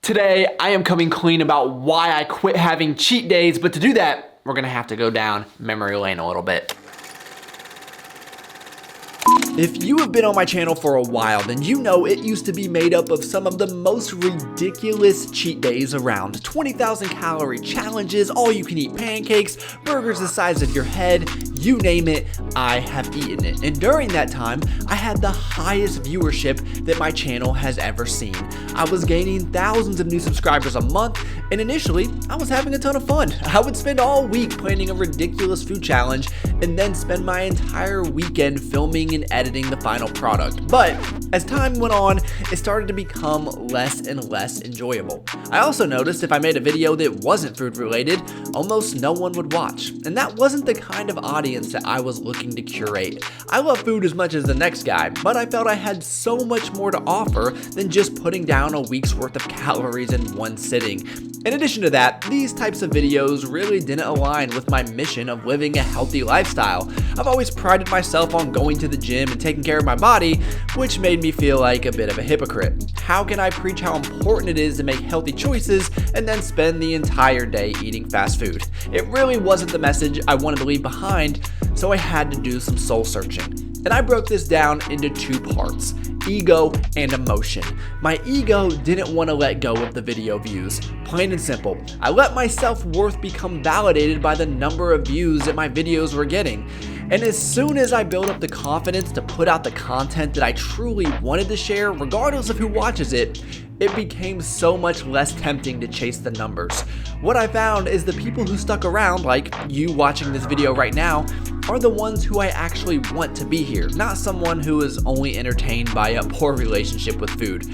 Today, I am coming clean about why I quit having cheat days, but to do that, we're gonna have to go down memory lane a little bit. If you have been on my channel for a while, then you know it used to be made up of some of the most ridiculous cheat days around. 20,000 calorie challenges, all you can eat pancakes, burgers the size of your head, you name it, I have eaten it. And during that time, I had the highest viewership that my channel has ever seen. I was gaining thousands of new subscribers a month, and initially, I was having a ton of fun. I would spend all week planning a ridiculous food challenge, and then spend my entire weekend filming and editing the final product. But as time went on, it started to become less and less enjoyable. I also noticed if I made a video that wasn't food related, almost no one would watch. And that wasn't the kind of audience that I was looking to curate. I love food as much as the next guy, but I felt I had so much more to offer than just putting down a week's worth of calories in one sitting. In addition to that, these types of videos really didn't align with my mission of living a healthy lifestyle. I've always prided myself on going to the gym and taking care of my body, which made me feel like a bit of a hypocrite. How can I preach how important it is to make healthy choices and then spend the entire day eating fast food? It really wasn't the message I wanted to leave behind, so I had to do some soul searching. And I broke this down into two parts: ego and emotion. My ego didn't want to let go of the video views. Plain and simple, I let my self-worth become validated by the number of views that my videos were getting. And as soon as I built up the confidence to put out the content that I truly wanted to share, regardless of who watches it, it became so much less tempting to chase the numbers. What I found is the people who stuck around, like you watching this video right now, are the ones who I actually want to be here, not someone who is only entertained by a poor relationship with food.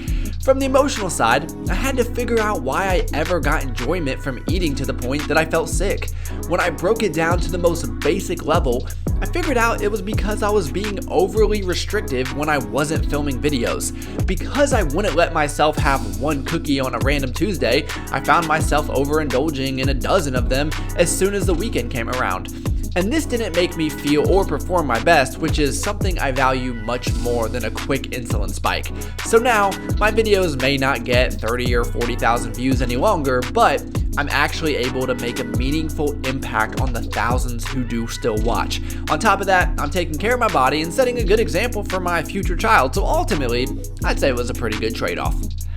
From the emotional side, I had to figure out why I ever got enjoyment from eating to the point that I felt sick. When I broke it down to the most basic level, I figured out it was because I was being overly restrictive when I wasn't filming videos. Because I wouldn't let myself have one cookie on a random Tuesday, I found myself overindulging in a dozen of them as soon as the weekend came around. And this didn't make me feel or perform my best, which is something I value much more than a quick insulin spike. So now, my videos may not get 30 or 40,000 views any longer, but I'm actually able to make a meaningful impact on the thousands who do still watch. On top of that, I'm taking care of my body and setting a good example for my future child, so ultimately, I'd say it was a pretty good trade-off.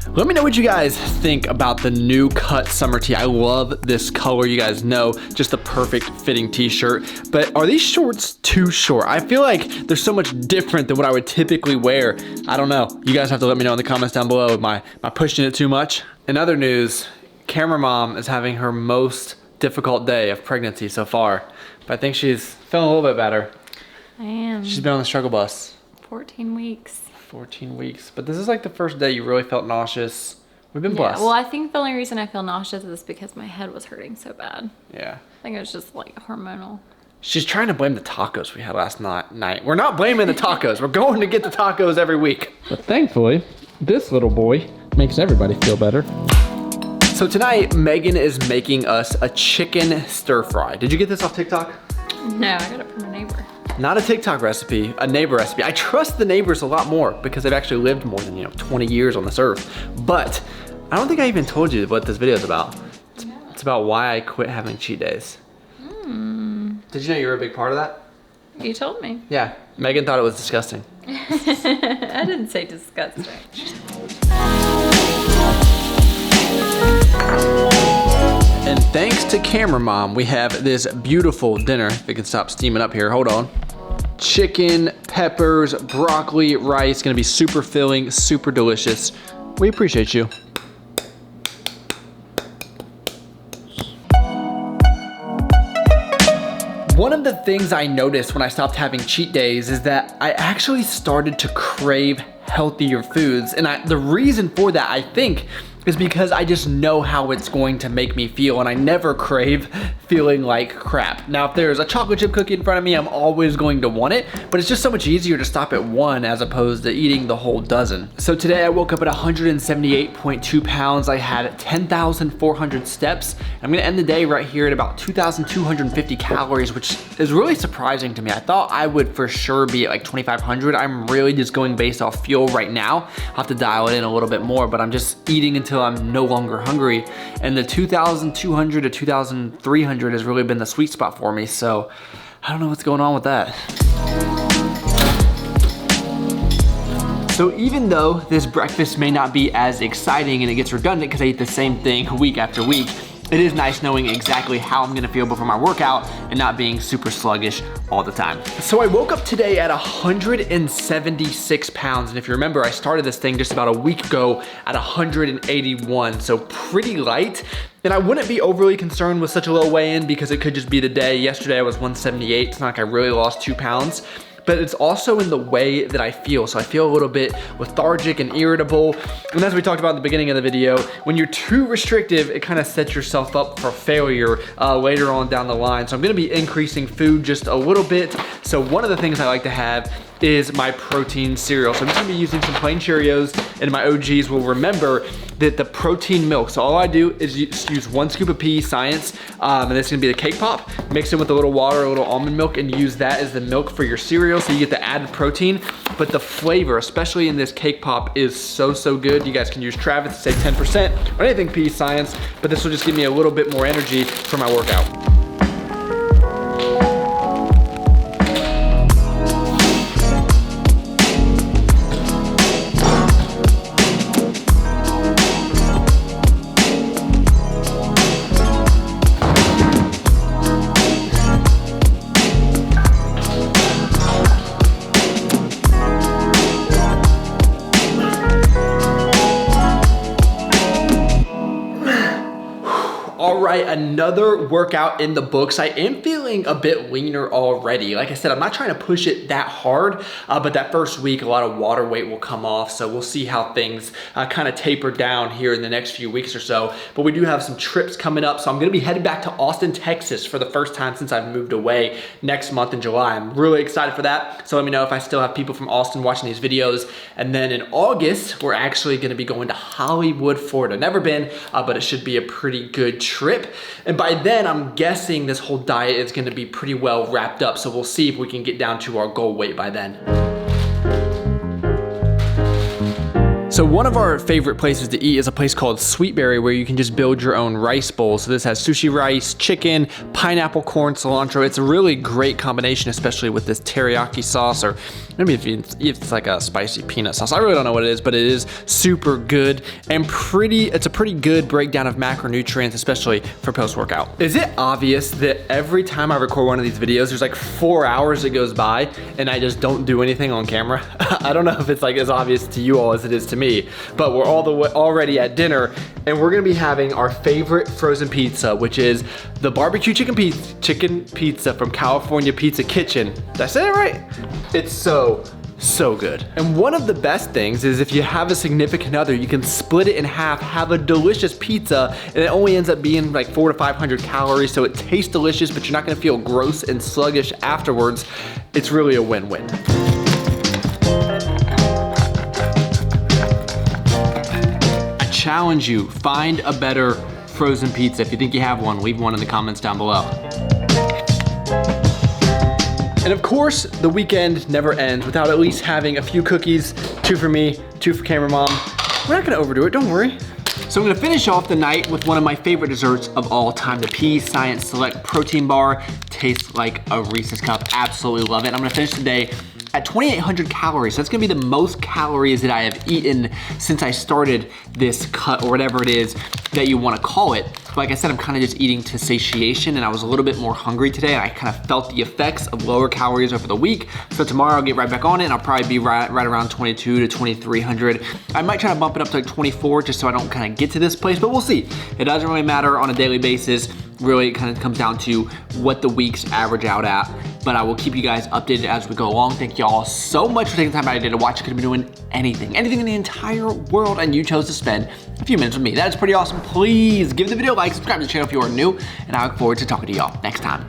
Let me know what you guys think about the new cut summer tee. I love this color, you guys know, just the perfect fitting t-shirt. But are these shorts too short? I feel like they're so much different than what I would typically wear. I don't know. You guys have to let me know in the comments down below. Am I pushing it too much? In other news, camera mom is having her most difficult day of pregnancy so far. But I think she's feeling a little bit better. I am. She's been on the struggle bus. 14 weeks. 14 weeks. But this is like the first day you really felt nauseous. We've been blessed. Well, I think the only reason I feel nauseous is because my head was hurting so bad. Yeah. I think it was just like hormonal. She's trying to blame the tacos we had last night. We're not blaming the tacos. We're going to get the tacos every week. But thankfully, this little boy makes everybody feel better. So tonight, Megan is making us a chicken stir fry. Did you get this off TikTok? No, I got it from a neighbor. Not a TikTok recipe, a neighbor recipe. I trust the neighbors a lot more because they've actually lived more than 20 years on this earth. But I don't think I even told you what this video is about. It's about why I quit having cheat days. Did you know you were a big part of that? You told me. Yeah, Megan thought it was disgusting. I didn't say disgusting. And thanks to camera mom, we have this beautiful dinner. If it can stop steaming up here, hold on. Chicken, peppers, broccoli, rice, gonna be super filling, super delicious. We appreciate you. One of the things I noticed when I stopped having cheat days is that I actually started to crave healthier foods. And the reason for that, I think, is because I just know how it's going to make me feel, and I never crave feeling like crap. Now, if there's a chocolate chip cookie in front of me, I'm always going to want it, but it's just so much easier to stop at one as opposed to eating the whole dozen. So today I woke up at 178.2 pounds. I had 10,400 steps. I'm gonna end the day right here at about 2,250 calories, which is really surprising to me. I thought I would for sure be at like 2,500. I'm really just going based off fuel right now. I'll have to dial it in a little bit more, but I'm just eating until until I'm no longer hungry. And the 2,200 to 2,300 has really been the sweet spot for me. So I don't know what's going on with that. So even though this breakfast may not be as exciting and it gets redundant because I eat the same thing week after week, it is nice knowing exactly how I'm gonna feel before my workout and not being super sluggish all the time. So I woke up today at 176 pounds. And if you remember, I started this thing just about a week ago at 181. So pretty light. And I wouldn't be overly concerned with such a low weigh-in because it could just be the day. Yesterday I was 178. It's not like I really lost 2 pounds. But it's also in the way that I feel. So I feel a little bit lethargic and irritable. And as we talked about at the beginning of the video, when you're too restrictive, it kind of sets yourself up for failure later on down the line. So I'm gonna be increasing food just a little bit. So one of the things I like to have is my protein cereal. So I'm just gonna be using some plain Cheerios, and my OGs will remember that the protein milk, so all I do is use 1 scoop of pea science, and this is gonna be the cake pop, mix it with a little water, a little almond milk, and use that as the milk for your cereal, so you get the added protein. But the flavor, especially in this cake pop, is so good. You guys can use Travis to save 10% or anything pea science, but this will just give me a little bit more energy for my workout. All right, another workout in the books. I am feeling a bit leaner already. Like I said, I'm not trying to push it that hard, but that first week, a lot of water weight will come off. So we'll see how things kind of taper down here in the next few weeks or so. But we do have some trips coming up. So I'm gonna be headed back to Austin, Texas for the first time since I've moved away next month in July. I'm really excited for that. So let me know if I still have people from Austin watching these videos. And then in August, we're actually gonna be going to Hollywood, Florida. Never been, but it should be a pretty good trip. And by then, I'm guessing this whole diet is gonna be pretty well wrapped up. So we'll see if we can get down to our goal weight by then. So one of our favorite places to eat is a place called Sweetberry, where you can just build your own rice bowl. So this has sushi rice, chicken, pineapple, corn, cilantro. It's a really great combination, especially with this teriyaki sauce, or maybe if it's like a spicy peanut sauce. I really don't know what it is, but it is super good and it's a pretty good breakdown of macronutrients, especially for post-workout. Is it obvious that every time I record one of these videos, there's like 4 hours that goes by and I just don't do anything on camera? I don't know if it's like as obvious to you all as it is to me. But we're already at dinner, and we're gonna be having our favorite frozen pizza, which is the barbecue chicken pizza from California Pizza Kitchen. Did I say it right? It's so good. And one of the best things is if you have a significant other, you can split it in half, have a delicious pizza, and it only ends up being like 400 to 500 calories, so it tastes delicious, but you're not gonna feel gross and sluggish afterwards. It's really a win-win. Challenge you, find a better frozen pizza. If you think you have one, leave one in the comments down below. And of course, the weekend never ends without at least having a few cookies, 2 for me, 2 for camera mom. We're not gonna overdo it, don't worry. So I'm gonna finish off the night with one of my favorite desserts of all time, the Pea Science Select Protein Bar. Tastes like a Reese's Cup, absolutely love it. I'm gonna finish the day at 2,800 calories. That's gonna be the most calories that I have eaten since I started this cut, or whatever it is that you wanna call it. Like I said, I'm kinda just eating to satiation, and I was a little bit more hungry today, and I kinda felt the effects of lower calories over the week. So tomorrow I'll get right back on it, and I'll probably be right around 22 to 2,300. I might try to bump it up to like 24 just so I don't kinda get to this place, but we'll see. It doesn't really matter on a daily basis. Really, it kind of comes down to what the weeks average out at. But I will keep you guys updated as we go along. Thank y'all so much for taking the time out of your day to watch. You could have been doing anything in the entire world, and you chose to spend a few minutes with me. That is pretty awesome. Please give the video a like, subscribe to the channel if you are new, and I look forward to talking to y'all next time.